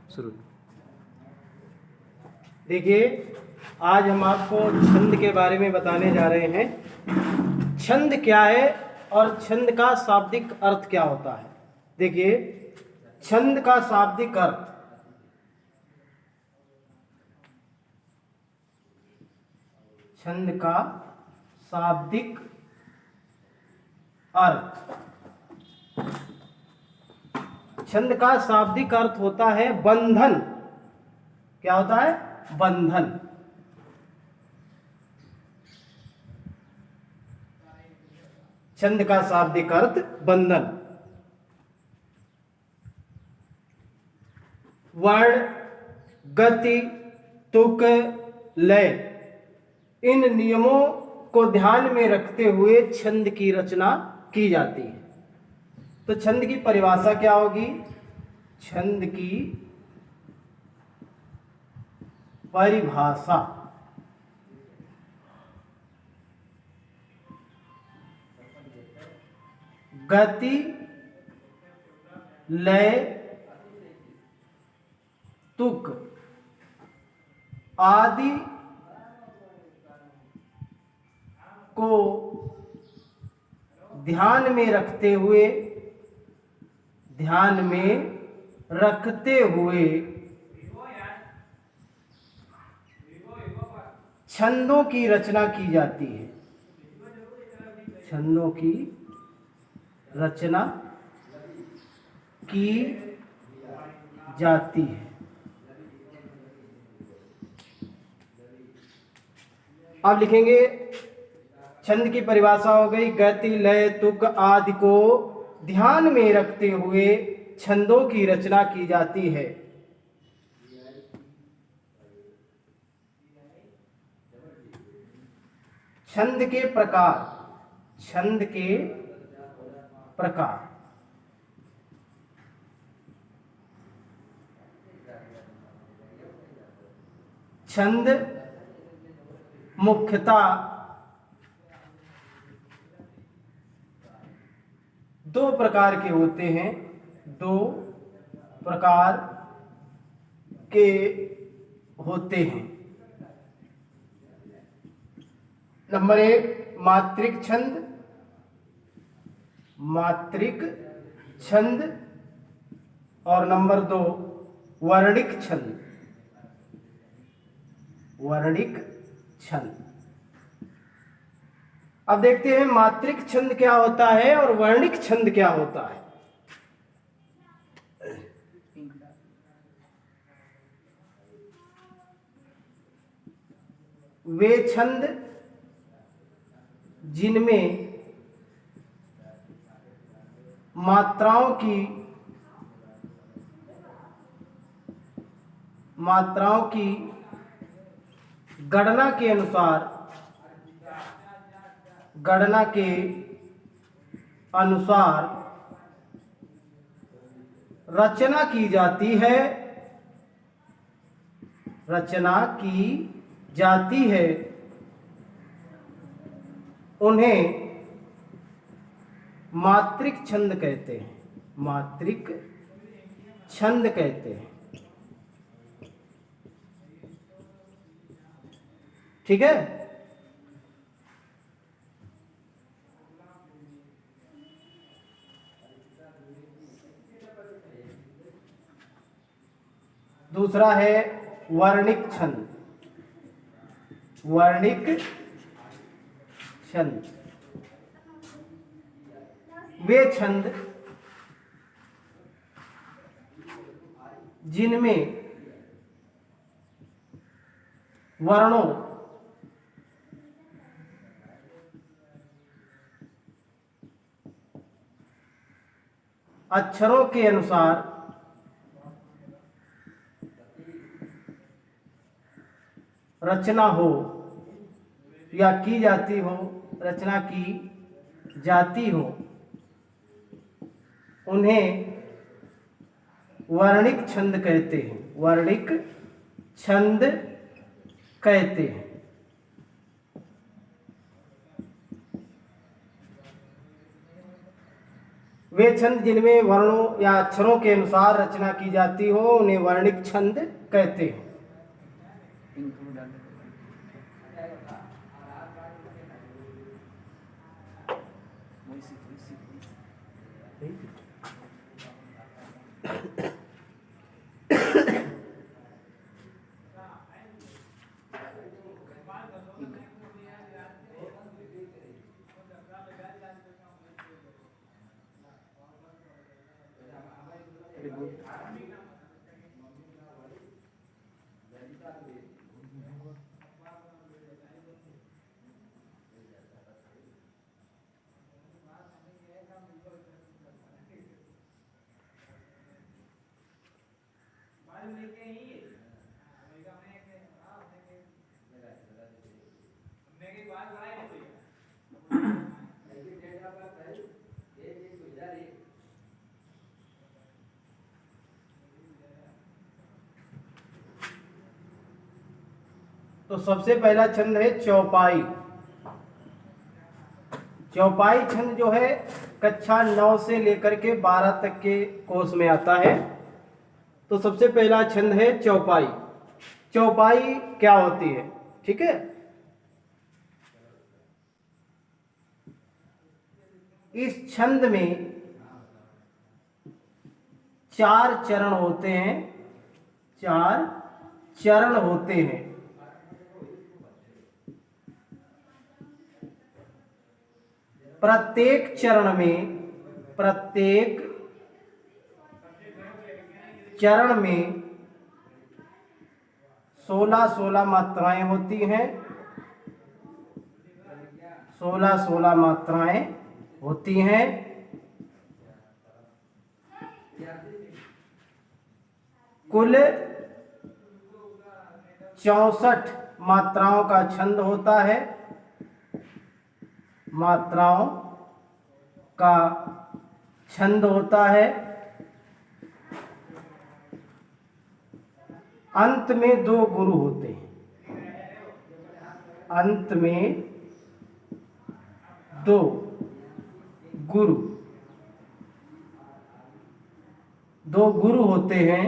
शुरू। देखिए, आज हम आपको छंद के बारे में बताने जा रहे हैं। छंद क्या है और छंद का शाब्दिक अर्थ क्या होता है। देखिए, छंद का शाब्दिक अर्थ, छंद का शाब्दिक अर्थ, छंद का शाब्दिक अर्थ होता है बंधन। क्या होता है? बंधन। छंद का शाब्दिक अर्थ बंधन। वर्ण, गति, तुक, लय, इन नियमों को ध्यान में रखते हुए छंद की रचना की जाती है। तो छंद की परिभाषा क्या होगी? छंद की परिभाषा गति, लय, तुक आदि को ध्यान में रखते हुए छंदों की रचना की जाती है। छंदों की रचना की जाती है। अब लिखेंगे, छंद की परिभाषा हो गई, गति, लय, तुक आदि को ध्यान में रखते हुए छंदों की रचना की जाती है। छंद के प्रकार, छंद के प्रकार, छंद मुख्यतः दो प्रकार के होते हैं। दो प्रकार के होते हैं। नंबर एक, मात्रिक छंद, मात्रिक छंद, और नंबर दो, वर्णिक छंद, वर्णिक छंद। अब देखते हैं मात्रिक छंद क्या होता है और वर्णिक छंद क्या होता है। वे छंद जिनमें मात्राओं की गणना के अनुसार रचना की जाती है, उन्हें मात्रिक छंद कहते हैं। मात्रिक छंद कहते हैं। ठीक है। दूसरा है वर्णिक छंद। वर्णिक छंद वे छंद जिनमें वर्णों, अक्षरों के अनुसार रचना हो या की जाती हो, रचना की जाती हो, उन्हें वर्णिक छंद कहते हैं। वर्णिक छंद कहते हैं। वे छंद जिनमें वर्णों या अक्षरों के अनुसार रचना की जाती हो उन्हें वर्णिक छंद कहते हैं। तो सबसे पहला छंद है चौपाई। चौपाई छंद जो है कक्षा 9 से लेकर के 12 तक के कोर्स में आता है। तो सबसे पहला छंद है चौपाई। चौपाई क्या होती है, ठीक है। इस छंद में 4 चरण होते हैं, 4 चरण होते हैं। प्रत्येक चरण में 16 मात्राएं होती हैं, 16 मात्राएं होती हैं। कुल 64 मात्राओं का छंद होता है, मात्राओं का छंद होता है। अंत में 2 गुरु होते हैं, अंत में 2 गुरु, 2 गुरु होते हैं।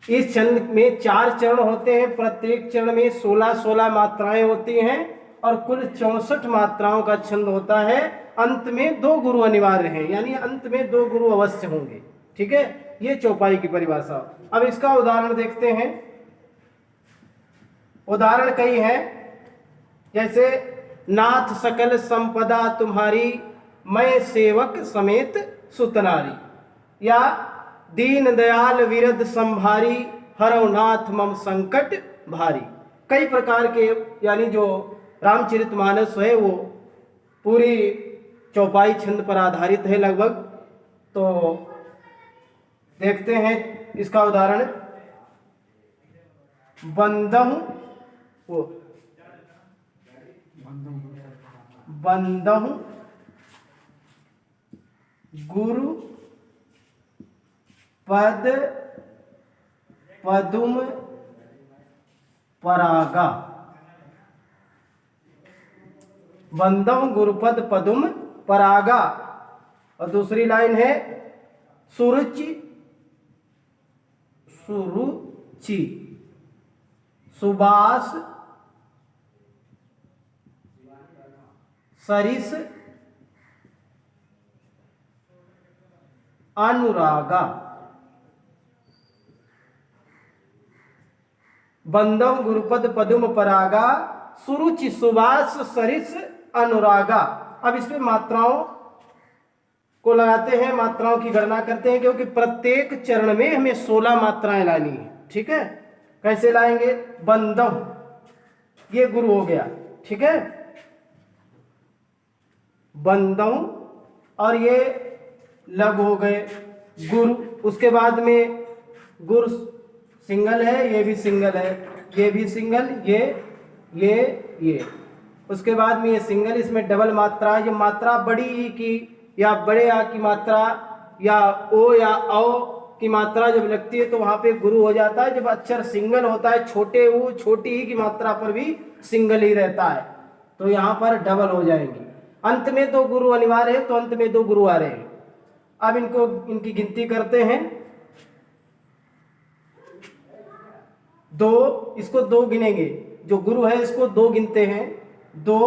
इस छंद में 4 चरण होते हैं, प्रत्येक चरण में 16 मात्राएं होती हैं और कुल 64 मात्राओं का छंद होता है। अंत में 2 गुरु अनिवार्य हैं, यानी अंत में 2 गुरु अवश्य होंगे, ठीक है। ये चौपाई की परिभाषा। अब इसका उदाहरण देखते हैं। उदाहरण कई हैं, जैसे नाथ सकल संपदा तुम्हारी, मैं सेवक समेत सुतनारी, या दीन दयाल विरद संभारी, हरौ नाथ मम संकट भारी। कई प्रकार के, यानी जो रामचरितमानस है वो पूरी चौपाई छंद पर आधारित है लगभग। तो देखते हैं इसका उदाहरण। बंदहु गुरु पद पदुम परागा। बंदम गुरुपद पदुम परागा। और दूसरी लाइन है सुरुचि सुबास सरिस अनुरागा। बंदम गुरुपद पदुम परागा, सुरुचि सुबास सरिस अनुरागा। अब इसमें मात्राओं को लगाते हैं, मात्राओं की गणना करते हैं, क्योंकि प्रत्येक चरण में हमें 16 मात्राएं लानी है, ठीक है। कैसे लाएंगे? बंदम, ये गुरु हो गया, ठीक है, बंदम, और ये लग हो गए गुरु। उसके बाद में गुरु सिंगल है, ये भी सिंगल है, ये भी सिंगल, ये। उसके बाद में ये सिंगल, इसमें डबल मात्रा। ये मात्रा बड़ी ई की या बड़े आ की मात्रा या ओ या औ की मात्रा जब लगती है तो वहां पे गुरु हो जाता है। जब अक्षर सिंगल होता है, छोटे ऊ छोटी ई की मात्रा पर भी सिंगल ही रहता है, तो यहाँ पर डबल हो जाएंगी। अंत में 2 गुरु अनिवार्य है, तो अंत में 2 गुरु आ रहे हैं। अब इनकी गिनती करते हैं। 2, इसको 2 गिनेंगे, जो गुरु है इसको 2 गिनते हैं। 2,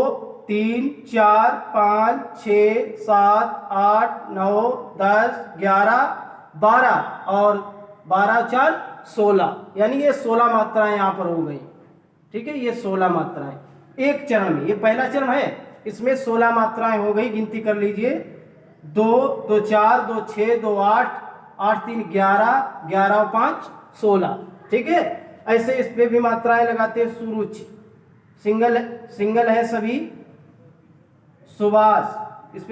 3, 4, 5, 6, 7, 8, 9, 10, 11, 12 और 12 4 16, यानी ये 16 मात्राएं यहाँ पर हो गई। ठीक है, ये 16 मात्राएं एक चरण में, ये पहला चरण है, इसमें 16 मात्राएं हो गई। गिनती कर लीजिए। 2, 2 4, 2 6, 2 8, 8 3 11, 11 और 5 16। ठीक है, ऐसे इस पे भी मात्राएं लगाते हैं। सुरुचि सिंगल है सभी। सुभाष इस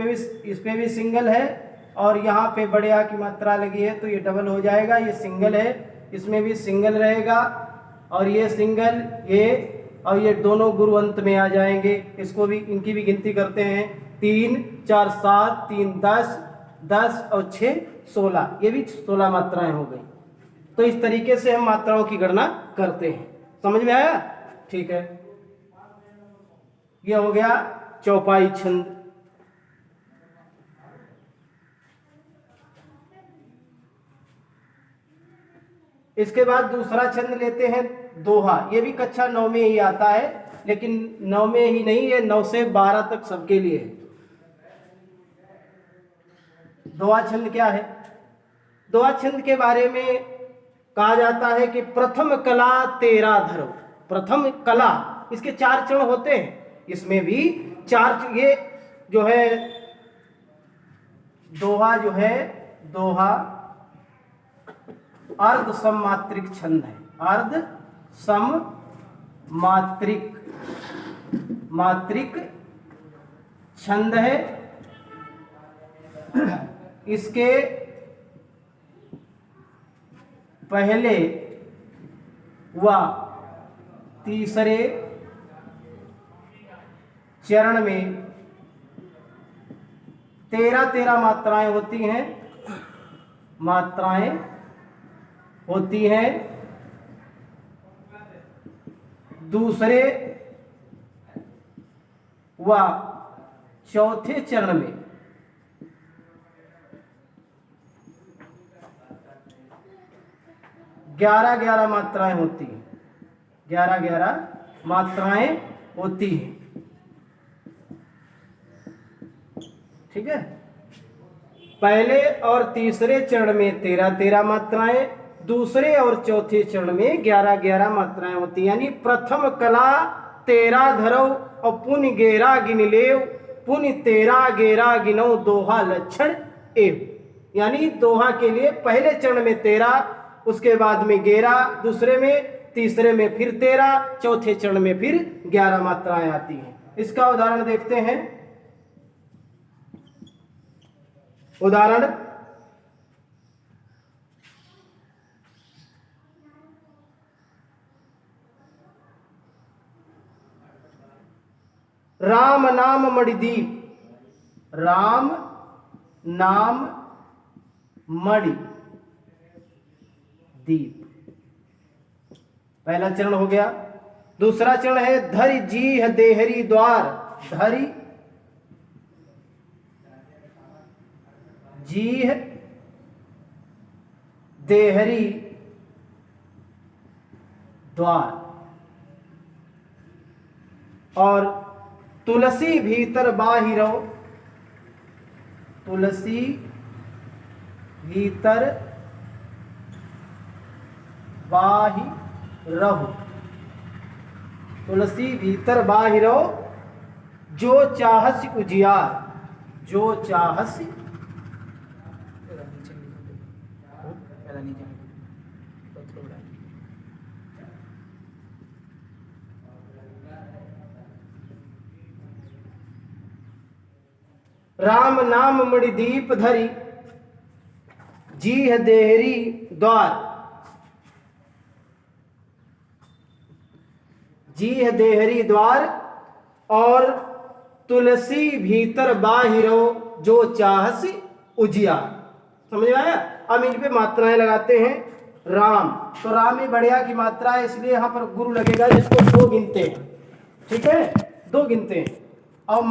पे भी सिंगल है, और यहाँ पे बड़े आ की मात्रा लगी है तो ये डबल हो जाएगा। ये सिंगल है, इसमें भी सिंगल रहेगा, और ये सिंगल, ये और ये दोनों गुरु अंत में आ जाएंगे। इसको भी, इनकी भी गिनती करते हैं। 3 4 7, 3 10, 10 और 6 16, ये भी 16 मात्राएं हो गई। तो इस तरीके से हम मात्राओं की गणना करते हैं। समझ में आया? ठीक है, यह हो गया चौपाई छंद। इसके बाद दूसरा छंद लेते हैं, दोहा। ये भी कक्षा 9 में ही आता है, लेकिन 9 में ही नहीं, ये 9 से 12 तक सबके लिए है। दोहा छंद क्या है? दोहा छंद के बारे में कहा जाता है कि प्रथम कला तेरा धरो। प्रथम कला, इसके 4 चरण होते हैं, इसमें भी 4। ये जो है दोहा, जो है दोहा अर्ध सममात्रिक छंद है। अर्ध मात्रिक छंद है। इसके पहले व तीसरे चरण में 13 मात्राएं होती हैं। दूसरे व चौथे चरण में 11 मात्राएं होती हैं। 11 मात्राएं होती हैं। ठीक है, पहले और तीसरे चरण में 13 मात्राएं, दूसरे और चौथे चरण में 11 मात्राएं होती हैं। यानी प्रथम कला तेरा धरो और पुन गेरा गिन लेव, पुन तेरा गेरा गिनो दोहा लक्षण एव। यानी दोहा के लिए पहले चरण में 13, उसके बाद में 11, दूसरे में, तीसरे में फिर 13, चौथे चरण में फिर 11 मात्राएं आती हैं। इसका उदाहरण देखते हैं। उदाहरण, राम नाम मणिदीप। राम नाम मणि दीप, पहला चरण हो गया। दूसरा चरण है धरि जीह देहरी द्वार। धरि जीह देहरी द्वार, और तुलसी भीतर बाहिरो। तुलसी भीतर बाहिरहु। तुलसी भीतर बाहिरो, जो चाहस उजियार। जो चाहस, राम नाम मणिदीप धरी, जीह देहरी द्वार। जीह देहरी द्वार और तुलसी भीतर बाहिरो, जो चाहस उजियार। समझ में आया? अब इन पे मात्राएं लगाते हैं। राम, तो राम ही बढ़िया की मात्रा है, इसलिए यहाँ पर गुरु लगेगा, जिसको 2 गिनते हैं। ठीक है, 2 गिनते हैं। और